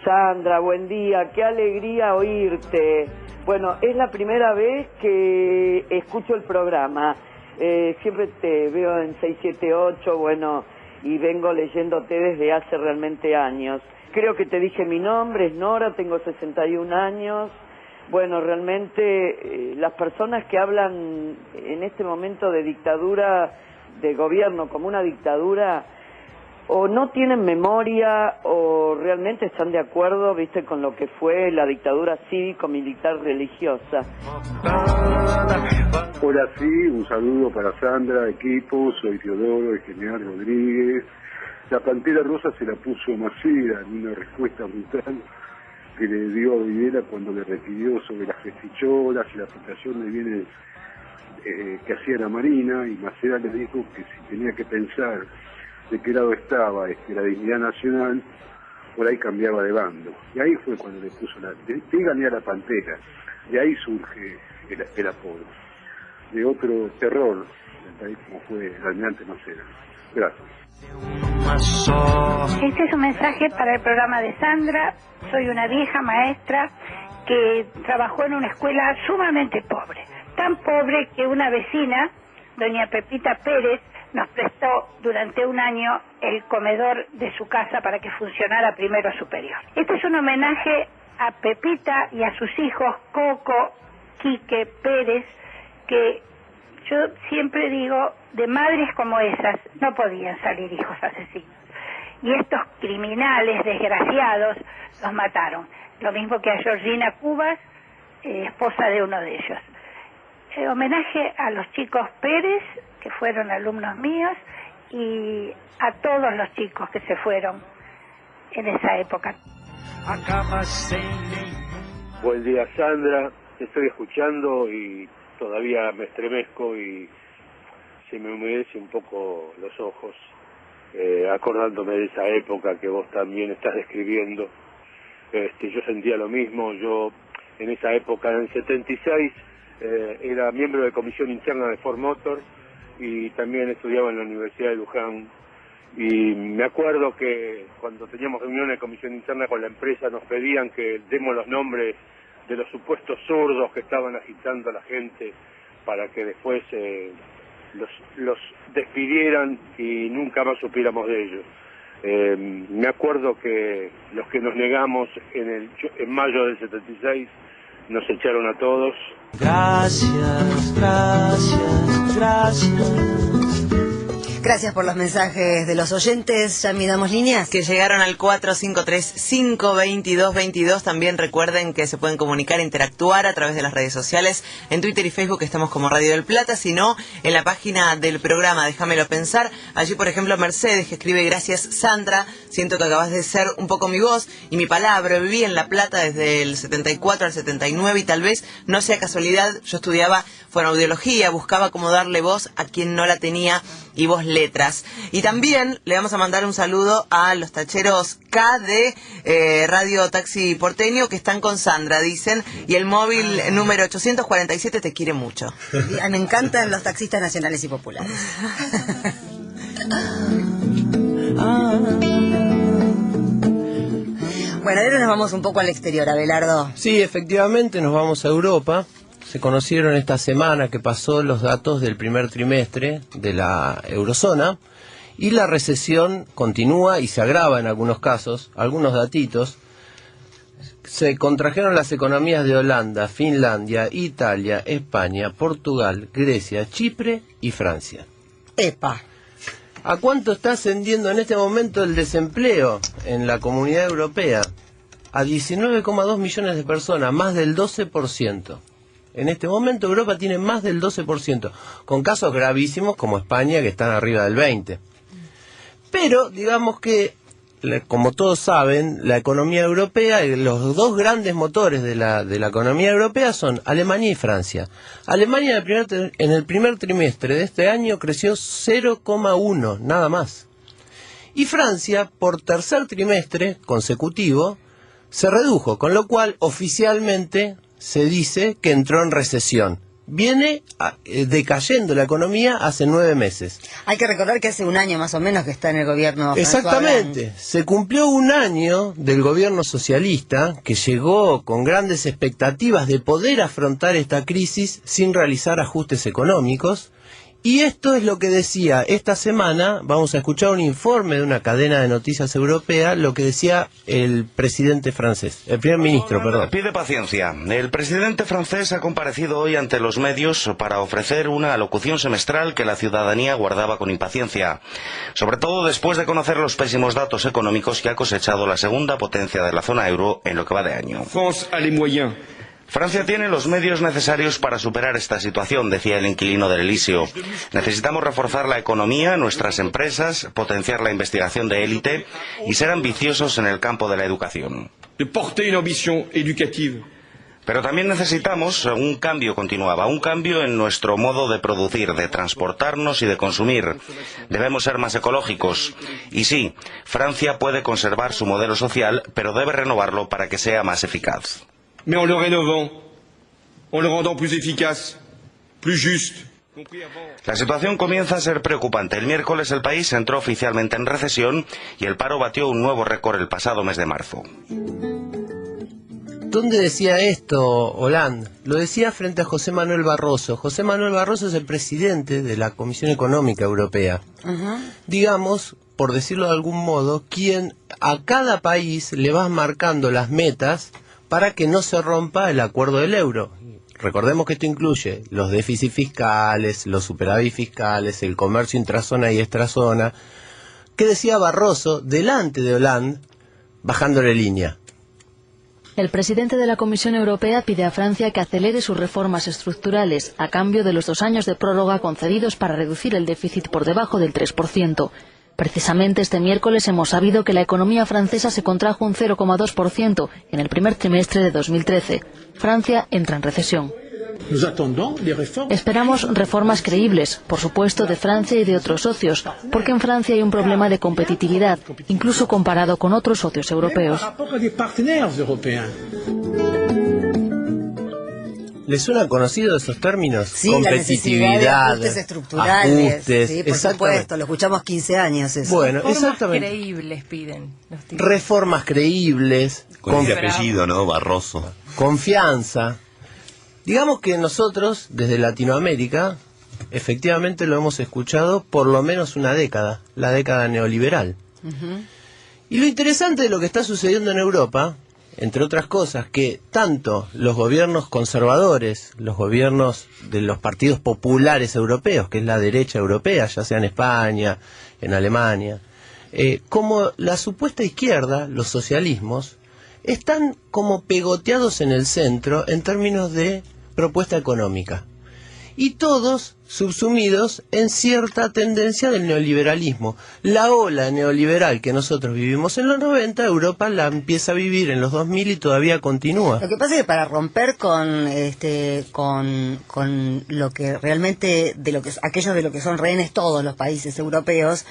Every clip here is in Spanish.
Sandra, buen día, qué alegría oírte. Bueno, es la primera vez que escucho el programa. Siempre te veo en 678, bueno, y vengo leyéndote desde hace realmente años. Creo que te dije mi nombre, es Nora, tengo 61 años. Bueno, realmente las personas que hablan en este momento de dictadura, de gobierno como una dictadura, o no tienen memoria o realmente están de acuerdo, viste, con lo que fue la dictadura cívico-militar religiosa. Hola, sí, un saludo para Sandra, equipo, soy Teodoro, el general Rodríguez. La Pantera Rosa se la puso Macera en una respuesta brutal que le dio a Videla cuando le requirió sobre las festicholas y la aplicación de bienes que hacía la Marina, y Macera le dijo que si tenía que pensar de qué lado estaba la dignidad nacional, por ahí cambiaba de bando. Y ahí fue cuando le puso díganle a la Pantera. De ahí surge el apodo. De otro terror del país como fue el almirante Macera. Gracias. Este es un mensaje para el programa de Sandra. Soy una vieja maestra que trabajó en una escuela sumamente pobre. Tan pobre que una vecina, doña Pepita Pérez, nos prestó durante un año el comedor de su casa para que funcionara primero superior. Este es un homenaje a Pepita y a sus hijos Coco, Quique, Pérez, que yo siempre digo, de madres como esas no podían salir hijos asesinos. Y estos criminales desgraciados los mataron. Lo mismo que a Georgina Cubas, esposa de uno de ellos. Homenaje a los chicos Pérez, que fueron alumnos míos, y a todos los chicos que se fueron en esa época. Buen día, Sandra. Te estoy escuchando y todavía me estremezco y se me humedece un poco los ojos, acordándome de esa época que vos también estás describiendo. Yo sentía lo mismo. Yo en esa época, en el 76, era miembro de comisión interna de Ford Motor y también estudiaba en la Universidad de Luján. Y me acuerdo que cuando teníamos reuniones de comisión interna con la empresa nos pedían que demos los nombres de los supuestos zurdos que estaban agitando a la gente para que después los despidieran y nunca más supiéramos de ellos. Me acuerdo que los que nos negamos en mayo del 76 nos echaron a todos. Gracias, gracias, gracias. Gracias por los mensajes de los oyentes. Ya miramos líneas que llegaron al 453-522-22. También recuerden que se pueden comunicar, interactuar a través de las redes sociales. En Twitter y Facebook estamos como Radio del Plata, sino en la página del programa Déjamelo Pensar. Allí, por ejemplo, Mercedes, que escribe: gracias, Sandra, siento que acabas de ser un poco mi voz y mi palabra. Viví en La Plata desde el 74 al 79 y tal vez no sea casualidad, yo estudiaba fonoaudiología, buscaba cómo darle voz a quien no la tenía y voz letras. Y también le vamos a mandar un saludo a los tacheros K de Radio Taxi Porteño, que están con Sandra, dicen, y el móvil número 847 te quiere mucho. Me encantan los taxistas nacionales y populares. Bueno, ahora nos vamos un poco al exterior, Abelardo. Sí, efectivamente, nos vamos a Europa. Se conocieron esta semana que pasó los datos del primer trimestre de la eurozona y la recesión continúa y se agrava en algunos casos. Algunos datitos: se contrajeron las economías de Holanda, Finlandia, Italia, España, Portugal, Grecia, Chipre y Francia. ¡Epa! ¿A cuánto está ascendiendo en este momento el desempleo en la Comunidad Europea? A 19,2 millones de personas, más del 12%. En este momento Europa tiene más del 12%, con casos gravísimos como España, que están arriba del 20%. Pero digamos que, como todos saben, la economía europea, los dos grandes motores de la economía europea son Alemania y Francia. Alemania en el primer trimestre de este año creció 0,1, nada más. Y Francia, por tercer trimestre consecutivo, se redujo, con lo cual oficialmente se dice que entró en recesión. viene decayendo la economía hace 9 meses. Hay que recordar que hace un año más o menos que está en el gobierno. Exactamente, se cumplió un año del gobierno socialista que llegó con grandes expectativas de poder afrontar esta crisis sin realizar ajustes económicos. Y esto es lo que decía esta semana, vamos a escuchar un informe de una cadena de noticias europea, lo que decía el presidente francés, el primer ministro, perdón. Pide paciencia. El presidente francés ha comparecido hoy ante los medios para ofrecer una alocución semestral que la ciudadanía guardaba con impaciencia, sobre todo después de conocer los pésimos datos económicos que ha cosechado la segunda potencia de la zona euro en lo que va de año. Francia tiene los medios necesarios para superar esta situación, decía el inquilino del Elíseo. Necesitamos reforzar la economía, nuestras empresas, potenciar la investigación de élite y ser ambiciosos en el campo de la educación. Pero también necesitamos un cambio, continuaba, un cambio en nuestro modo de producir, de transportarnos y de consumir. Debemos ser más ecológicos. Y sí, Francia puede conservar su modelo social, pero debe renovarlo para que sea más eficaz. Mais en le rénovant, en le rendant plus efficace, plus juste. La situación comienza a ser preocupante. El miércoles el país entró oficialmente en recesión y el paro batió un nuevo récord el pasado mes de marzo. ¿Dónde decía esto Hollande? Lo decía frente a José Manuel Barroso. José Manuel Barroso es el presidente de la Comisión Económica Europea. Digamos, por decirlo de algún modo, quien a cada país le va marcando las metas para que no se rompa el acuerdo del euro. Recordemos que esto incluye los déficits fiscales, los superávit fiscales, el comercio intrazona y extrazona. ¿Qué decía Barroso delante de Hollande, bajándole línea? El presidente de la Comisión Europea pide a Francia que acelere sus reformas estructurales a cambio de los 2 años de prórroga concedidos para reducir el déficit por debajo del 3%. Precisamente este miércoles hemos sabido que la economía francesa se contrajo un 0,2% en el primer trimestre de 2013. Francia entra en recesión. Esperamos reformas creíbles, por supuesto, de Francia y de otros socios, porque en Francia hay un problema de competitividad, incluso comparado con otros socios europeos. ¿Les suenan conocidos esos términos? Sí, competitividad, la ajustes estructurales. Ajustes, sí, por supuesto, lo escuchamos 15 años eso. Bueno, reformas exactamente. creíbles piden los tipos. Reformas creíbles. Con ese apellido, ¿no? Barroso. Confianza. Digamos que nosotros, desde Latinoamérica, efectivamente lo hemos escuchado por lo menos una década, la década neoliberal. Y lo interesante de lo que está sucediendo en Europa, entre otras cosas, que tanto los gobiernos conservadores, los gobiernos de los partidos populares europeos, que es la derecha europea, ya sea en España, en Alemania, como la supuesta izquierda, los socialismos, están como pegoteados en el centro en términos de propuesta económica. Y todos subsumidos en cierta tendencia del neoliberalismo. La ola neoliberal que nosotros vivimos en los 90, Europa la empieza a vivir en los 2000 y todavía continúa. Lo que pasa es que para romper con lo que realmente, aquellos de lo que son rehenes todos los países europeos,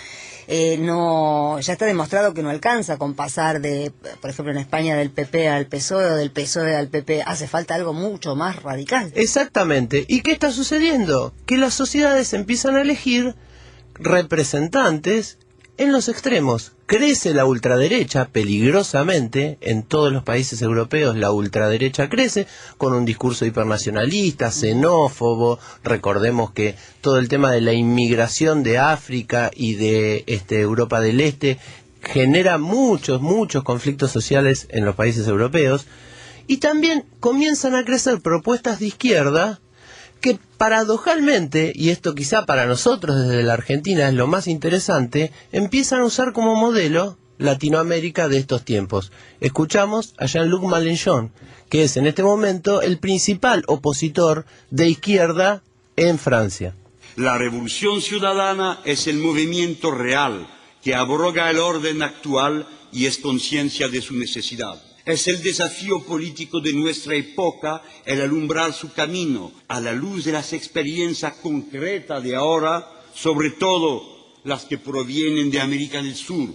ya está demostrado que no alcanza con pasar de, por ejemplo en España, del PP al PSOE o del PSOE al PP. Hace falta algo mucho más radical. Exactamente. ¿Y qué está sucediendo? Que las sociedades empiezan a elegir representantes en los extremos. Crece la ultraderecha peligrosamente en todos los países europeos. La ultraderecha crece con un discurso hipernacionalista, xenófobo. Recordemos que todo el tema de la inmigración de África y de Europa del Este genera muchos conflictos sociales en los países europeos. Y también comienzan a crecer propuestas de izquierda que paradojalmente, y esto quizá para nosotros desde la Argentina es lo más interesante, empiezan a usar como modelo Latinoamérica de estos tiempos. Escuchamos a Jean-Luc Mélenchon, que es en este momento el principal opositor de izquierda en Francia. La revolución ciudadana es el movimiento real que abroga el orden actual y es conciencia de su necesidad. Es el desafío político de nuestra época el alumbrar su camino a la luz de las experiencias concretas de ahora, sobre todo las que provienen de América del Sur.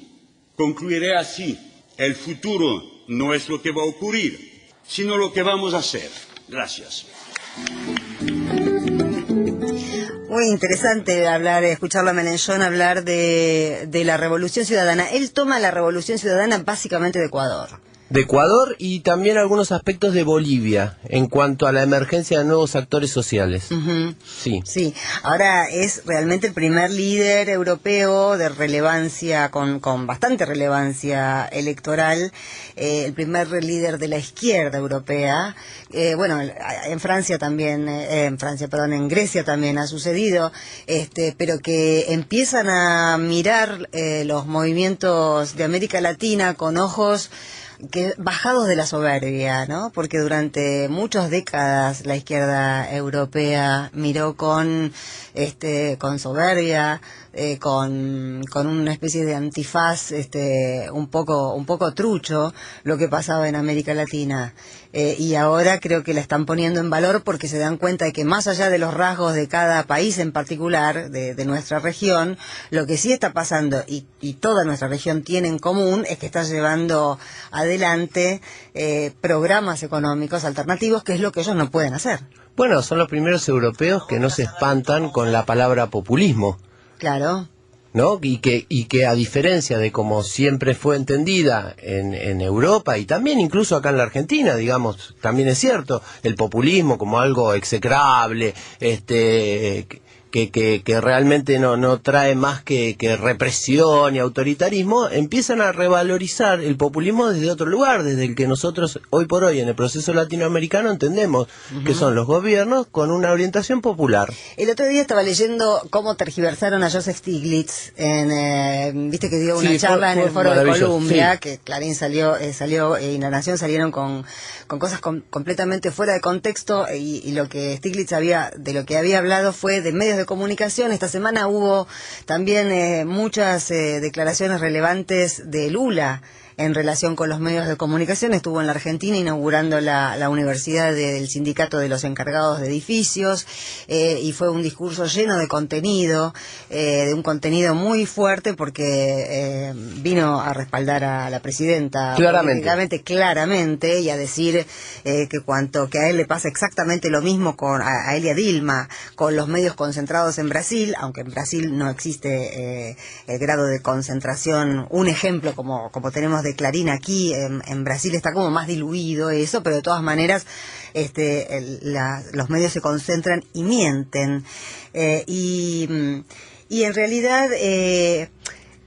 Concluiré así: el futuro no es lo que va a ocurrir, sino lo que vamos a hacer. Gracias. muy interesante escucharlo a Mélenchon hablar de la Revolución Ciudadana. Él toma la Revolución Ciudadana básicamente de Ecuador. De Ecuador y también algunos aspectos de Bolivia en cuanto a la emergencia de nuevos actores sociales. Sí. Ahora es realmente el primer líder europeo de relevancia, con bastante relevancia electoral, el primer líder de la izquierda europea. Bueno, en Francia también, en Grecia también ha sucedido, pero que empiezan a mirar los movimientos de América Latina con ojos bajados de la soberbia, ¿no? Porque durante muchas décadas la izquierda europea miró con soberbia, con una especie de antifaz un poco trucho lo que pasaba en América Latina, y ahora creo que la están poniendo en valor porque se dan cuenta de que más allá de los rasgos de cada país en particular de nuestra región, lo que sí está pasando y toda nuestra región tiene en común es que está llevando adelante programas económicos alternativos, que es lo que ellos no pueden hacer. Bueno, son los primeros europeos que no se espantan con la palabra populismo. Claro. ¿No? Y que a diferencia de como siempre fue entendida en Europa y también incluso acá en la Argentina, digamos, también es cierto, el populismo como algo execrable, que realmente no trae más que represión y autoritarismo, empiezan a revalorizar el populismo desde otro lugar, desde el que nosotros hoy por hoy en el proceso latinoamericano entendemos que son los gobiernos con una orientación popular. El otro día estaba leyendo cómo tergiversaron a Joseph Stiglitz, viste que dio una charla en el Foro de Columbia, que Clarín salió y La Nación salieron con cosas completamente fuera de contexto, y lo que Stiglitz de lo que había hablado fue de medios de comunicación. Esta semana hubo también muchas declaraciones relevantes de Lula en relación con los medios de comunicación. Estuvo en la Argentina inaugurando la universidad del Sindicato de los Encargados de Edificios, y fue un discurso lleno de contenido, de un contenido muy fuerte, porque vino a respaldar a la presidenta claramente, y a decir que a él le pasa exactamente lo mismo a él y a Dilma con los medios concentrados en Brasil, aunque en Brasil no existe el grado de concentración, un ejemplo como tenemos de Clarín aquí. En Brasil está como más diluido eso, pero de todas maneras los medios se concentran y mienten, y en realidad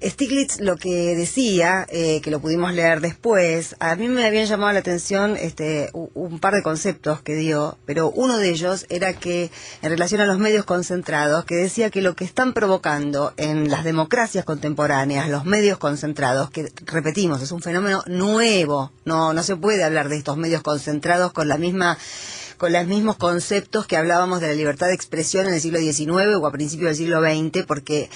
Stiglitz lo que decía, que lo pudimos leer después, a mí me habían llamado la atención un par de conceptos que dio, pero uno de ellos era que, en relación a los medios concentrados, que decía que lo que están provocando en las democracias contemporáneas, los medios concentrados, que repetimos, es un fenómeno nuevo, no se puede hablar de estos medios concentrados con los mismos conceptos que hablábamos de la libertad de expresión en el siglo XIX o a principios del siglo XX, porque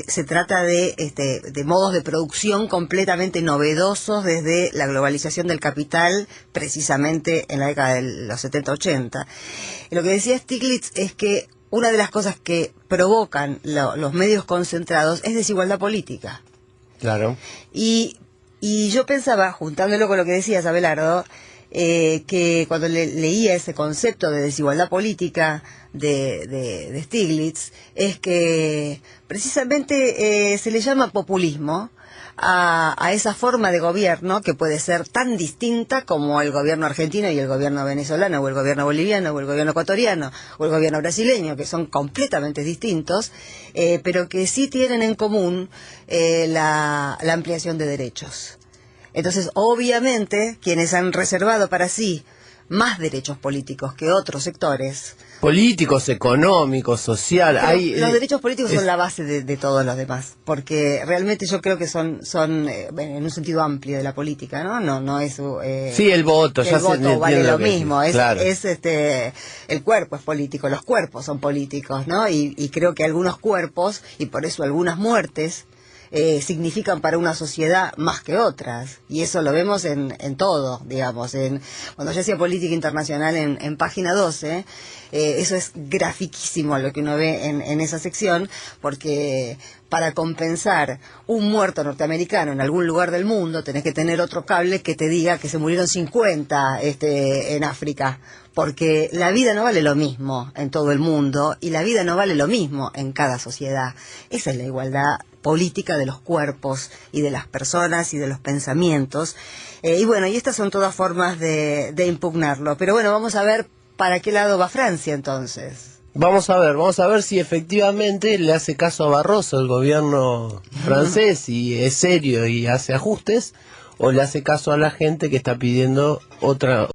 se trata de modos de producción completamente novedosos desde la globalización del capital, precisamente en la década de los 70-80. Lo que decía Stiglitz es que una de las cosas que provocan los medios concentrados es desigualdad política. Claro. Y yo pensaba, juntándolo con lo que decías, Abelardo, que cuando leía ese concepto de desigualdad política de Stiglitz, es que precisamente se le llama populismo a esa forma de gobierno que puede ser tan distinta como el gobierno argentino y el gobierno venezolano, o el gobierno boliviano, o el gobierno ecuatoriano, o el gobierno brasileño, que son completamente distintos, pero que sí tienen en común la ampliación de derechos. Entonces, obviamente, quienes han reservado para sí más derechos políticos que otros sectores, políticos, económicos, social, los derechos políticos son la base de todos los demás, porque realmente yo creo que son en un sentido amplio de la política, no es sí, el voto, el voto vale lo mismo, claro. El cuerpo es político, los cuerpos son políticos, ¿no? Y creo que algunos cuerpos, y por eso algunas muertes significan para una sociedad más que otras, y eso lo vemos en todo, digamos. Cuando yo hacía política internacional en página 12, eso es grafiquísimo lo que uno ve en esa sección, porque para compensar un muerto norteamericano en algún lugar del mundo tenés que tener otro cable que te diga que se murieron 50 en África, porque la vida no vale lo mismo en todo el mundo y la vida no vale lo mismo en cada sociedad. Esa es la igualdad política de los cuerpos y de las personas y de los pensamientos. Y bueno, y estas son todas formas de impugnarlo. Pero bueno, vamos a ver para qué lado va Francia entonces. Vamos a ver si efectivamente le hace caso a Barroso el gobierno francés y es serio y hace ajustes, o le hace caso a la gente que está pidiendo otra